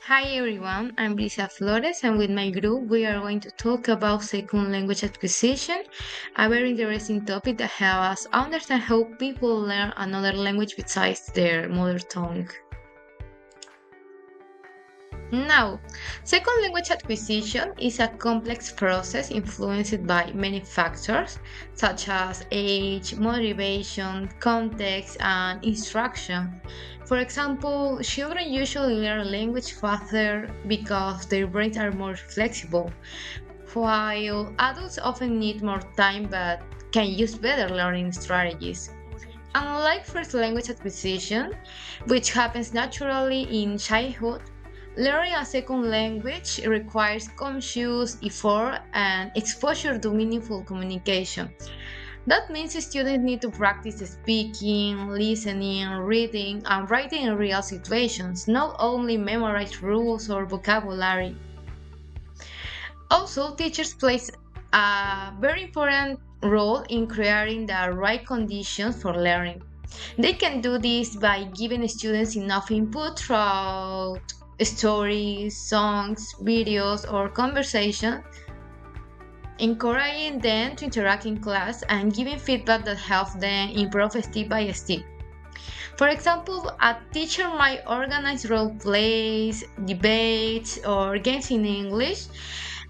Hi everyone, I'm Lisa Flores, and with my group, we are going to talk about second language acquisition, a very interesting topic that helps us understand how people learn another language besides their mother tongue. Now, second language acquisition is a complex process influenced by many factors such as age, motivation, context, and instruction. For example, children usually learn language faster because their brains are more flexible, while adults often need more time but can use better learning strategies. Unlike first language acquisition, which happens naturally in childhood, learning a second language requires conscious effort and exposure to meaningful communication. That means students need to practice speaking, listening, reading, and writing in real situations, not only memorize rules or vocabulary. Also, teachers play a very important role in creating the right conditions for learning. They can do this by giving students enough input throughout stories, songs, videos, or conversation, encouraging them to interact in class and giving feedback that helps them improve step by step. For example, a teacher might organize role plays, debates, or games in English,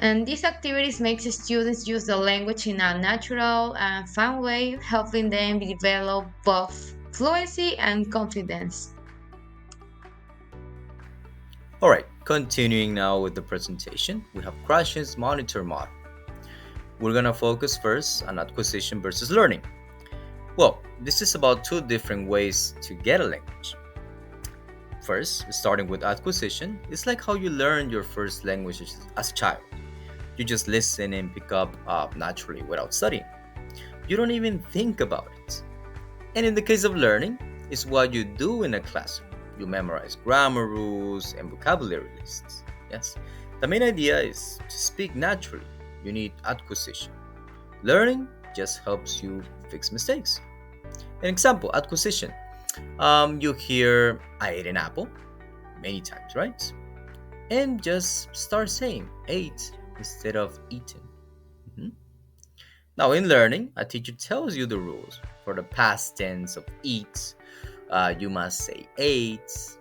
and these activities make students use the language in a natural and fun way, helping them develop both fluency and confidence. All right, continuing now with the presentation, we have Krashen's monitor model. We're going to focus first on acquisition versus learning. Well, this is about two different ways to get a language. First, starting with acquisition, it's like how you learn your first language as a child. You just listen and pick up naturally without studying. You don't even think about it. And in the case of learning, it's what you do in a classroom. You memorize grammar rules and vocabulary lists. Yes. The main idea is to speak naturally. You need acquisition. Learning just helps you fix mistakes. An example, acquisition. You hear I ate an apple many times, right? And just start saying ate instead of eaten. Mhm. Now, in learning, a teacher tells you the rules. For the past tense of eat, you must say ate,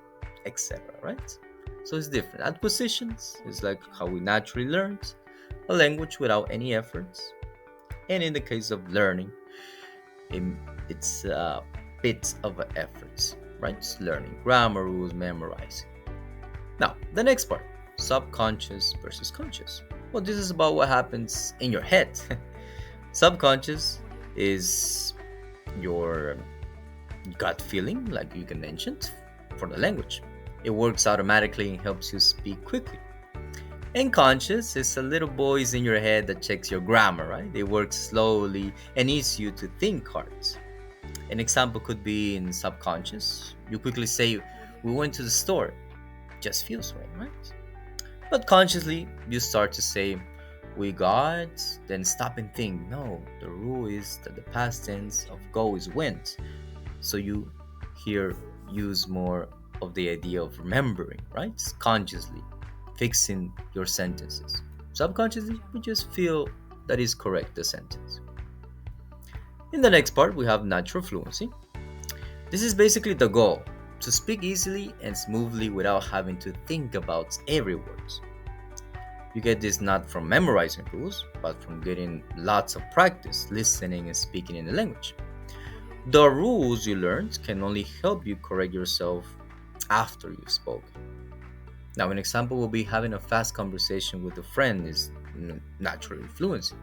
etc. Right? So it's different. Acquisitions is like how we naturally learn a language without any efforts. And in the case of learning, im- it's a bit of an effort, right? It's learning grammar rules, memorizing. Now, the next part, subconscious versus conscious. Well, this is about what happens in your head. Subconscious is your gut feeling, like you can mention, for the language. It works automatically and helps you speak quickly. And conscious is a little voice in your head that checks your grammar, right? It works slowly and needs you to think hard. An example could be in subconscious. You quickly say, we went to the store. Just feels right? But consciously, you start to say, we got, then stop and think. No, the rule is that the past tense of go is went. So you here use more of the idea of remembering, right? Consciously, fixing your sentences. Subconsciously, we just feel that is correct, the sentence. In the next part, we have natural fluency. This is basically the goal to speak easily and smoothly without having to think about every word. You get this not from memorizing rules, but from getting lots of practice listening and speaking in the language. The rules you learned can only help you correct yourself after you've spoken. Now, an example will be having a fast conversation with a friend is natural fluency.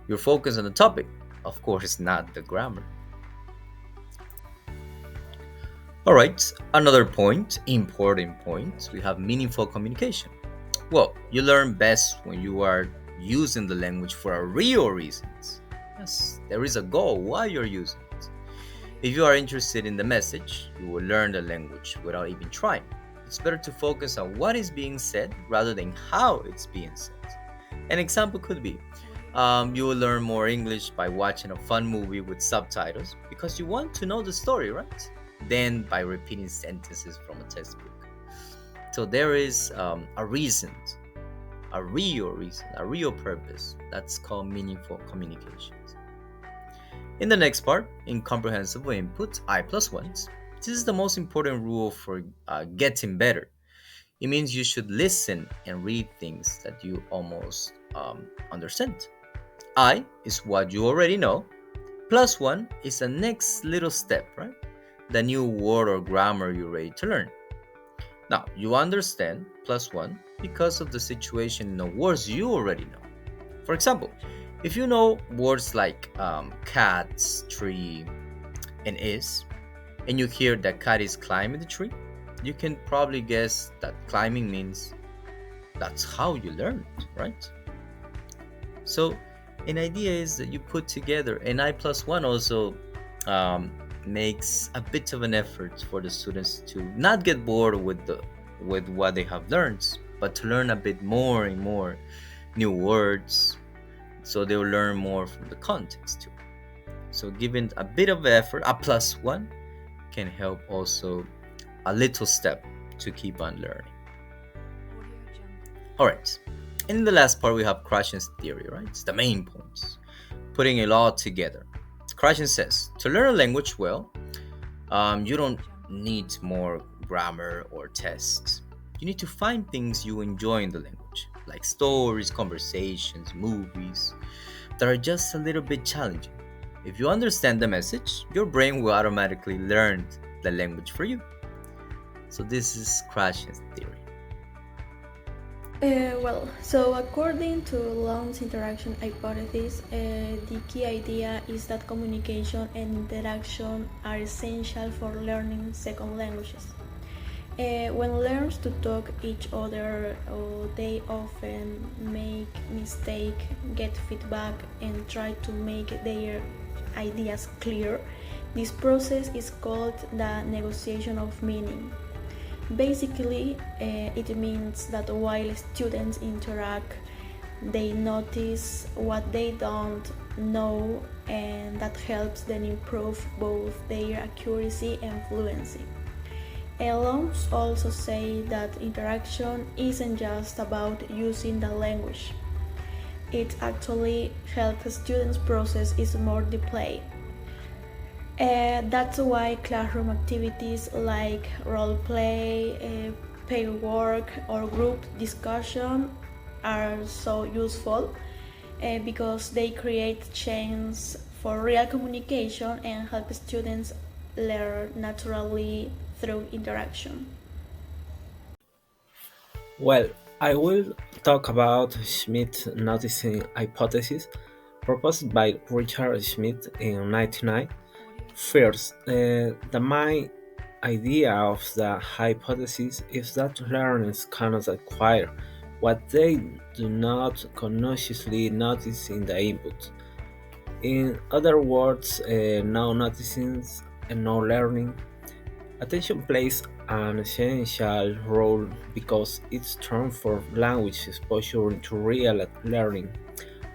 You're focused on the topic, of course, not the grammar. All right, another point, important point, we have meaningful communication. Well, you learn best when you are using the language for a real reasons. Yes, there is a goal why you're using it. If you are interested in the message, you will learn the language without even trying. It's better to focus on what is being said rather than how it's being said. An example could be you will learn more English by watching a fun movie with subtitles because you want to know the story, right? Than by repeating sentences from a textbook. So there is a reason, a real purpose. That's called meaningful communications. In the next part, incomprehensible inputs, I plus ones. This is the most important rule for getting better. It means you should listen and read things that you almost understand. I is what you already know. Plus one is the next little step, right? The new word or grammar you're ready to learn. Now, you understand plus one because of the situation in the words you already know. For example, if you know words like cats, tree, and is, and you hear that cat is climbing the tree, you can probably guess that climbing means that's how you learned, right? So, an idea is that you put together, and I plus one also um, makes a bit of an effort for the students to not get bored with what they have learned, but to learn a bit more and more new words, so they'll learn more from the context too. So, giving a bit of effort, a plus one can help also a little step to keep on learning. All right. In the last part, we have Krashen's theory, right? It's the main points, putting it all together. Krashen says to learn a language well, you don't need more grammar or tests. You need to find things you enjoy in the language, like stories, conversations, movies, that are just a little bit challenging. If you understand the message, your brain will automatically learn the language for you. So this is Krashen's theory. So according to Long's interaction hypothesis, the key idea is that communication and interaction are essential for learning second languages. When learners to talk each other, they often make mistakes, get feedback, and try to make their ideas clear. This process is called the negotiation of meaning. Basically, it means that while students interact, they notice what they don't know, and that helps them improve both their accuracy and fluency. Elons also say that interaction isn't just about using the language. It actually helps students process it more deeply. That's why classroom activities like role play, pair work, or group discussion are so useful because they create chance for real communication and help students learn naturally through interaction. Well, I will talk about Schmidt's noticing hypothesis proposed by Richard Schmidt in 1999. First, the main idea of the hypothesis is that learners cannot acquire what they do not consciously notice in the input. In other words, no noticing and no learning. Attention plays an essential role because it's transforms language exposure into real learning,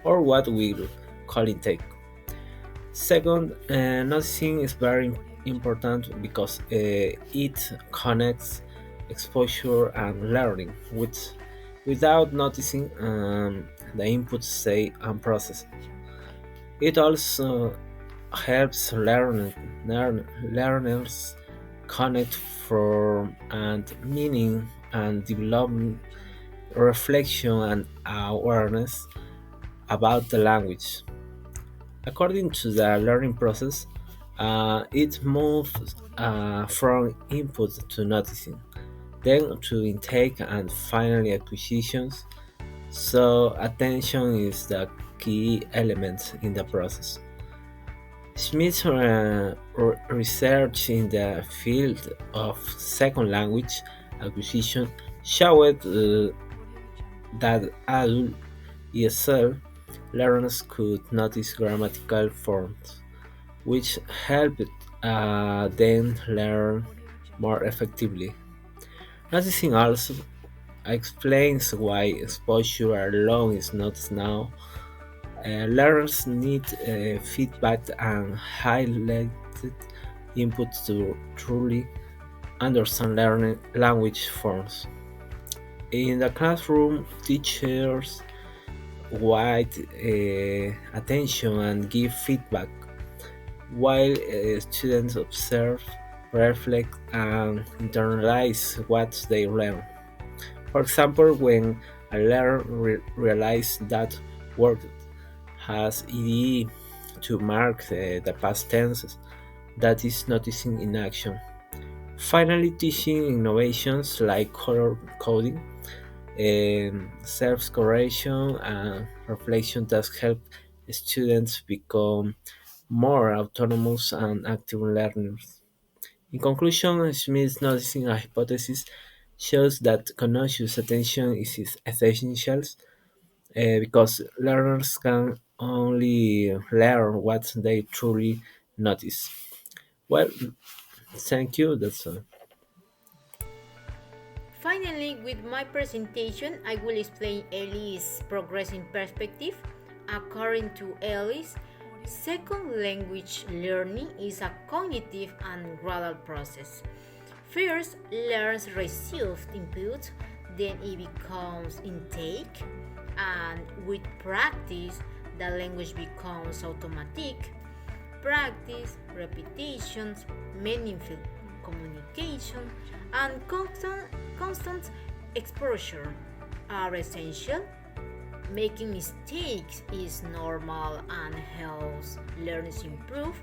or what we call intake. Second, noticing is very important because it connects exposure and learning. Without noticing, the inputs stay unprocessed. It also helps learners connect from and meaning and develop reflection and awareness about the language. According to the learning process, it moves from input to noticing, then to intake, and finally acquisitions. So, attention is the key element in the process. Smith's research in the field of second language acquisition showed that adult ESL learners could notice grammatical forms, which helped them learn more effectively. Noticing also explains why exposure alone is not enough. Learners need feedback and highlighted input to truly understand learning language forms. In the classroom, teachers wide attention and give feedback, while students observe, reflect, and internalize what they learn. For example, when a learner realizes that word has ed to mark the past tenses, that is noticing in action. Finally, teaching innovations like color coding, self-correction, and reflection that help students become more autonomous and active learners. In conclusion, Smith's noticing a hypothesis shows that conscious attention is essential because learners can only learn what they truly notice. Well, thank you. That's all. Finally, with my presentation, I will explain Ellie's progressing perspective. According to Ellis, second language learning is a cognitive and gradual process. First, learners receive input, then it becomes intake, and with practice, the language becomes automatic. Practice, repetitions, meaningful communication, and constant exposure are essential. Making mistakes is normal and helps learners improve.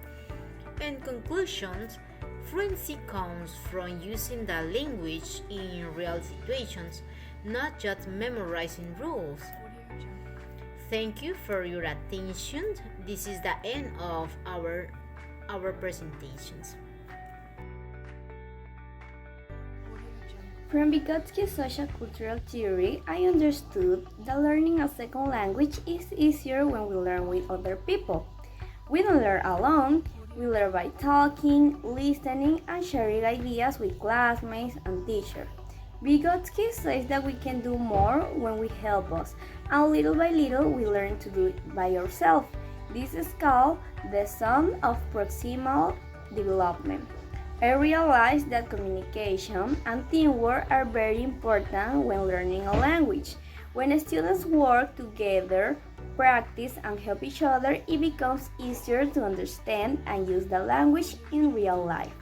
In conclusions, fluency comes from using the language in real situations, not just memorizing rules. Thank you for your attention. This is the end of our presentations. From Vygotsky's social cultural theory, I understood that learning a second language is easier when we learn with other people. We don't learn alone, we learn by talking, listening, and sharing ideas with classmates and teachers. Vygotsky says that we can do more when we help us, and little by little we learn to do it by ourselves. This is called the zone of proximal development. I realized that communication and teamwork are very important when learning a language. When students work together, practice, and help each other, it becomes easier to understand and use the language in real life.